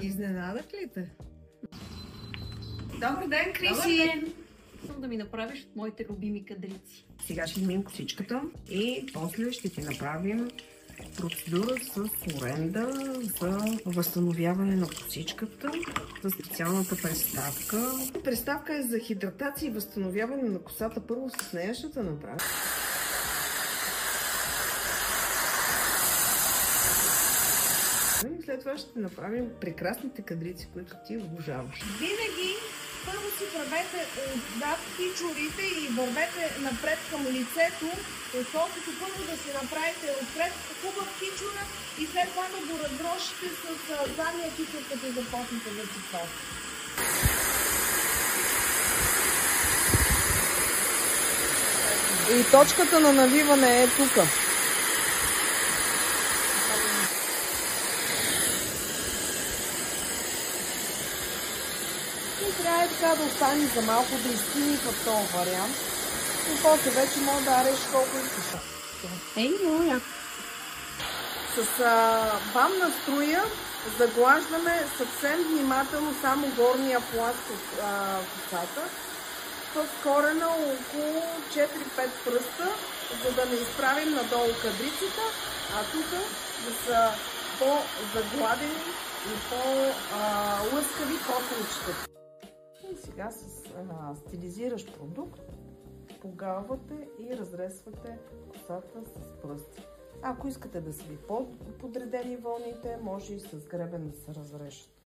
Изненадах ли те? Добър ден, Криси! Искам да ми направиш от моите любими кадрици. Сега ще измием косичката и после ще ти направим процедура с оренда за възстановяване на косичката, за специалната преставка. Преставка е за хидратация и възстановяване на косата. Първо с нея ще те направя. И след това ще направим прекрасните кадрици, които ти обожаваш. Винаги първо си правете отзад кичурите и вървете напред към лицето, защото първо да си направите отпред хубав кичура и след това да го разгрошите с задния кичур, като започнете да си това. И точката на навиване е тук. И трябва е така да остане за малко да изтини в този вариант. И после вече може да ареш колко искаш. Моя! С банна струя заглаждаме съвсем внимателно само горния пласт от косата с корена около 4-5 пръста, за да не изправим надолу кадрицата, а тук да са по-загладени и по-лъскави косовичета. И сега с стилизиращ продукт погалвате и разресвате косата с пръсти. Ако искате да са ви по-подредени вълните, може и с гребен да се разрешат.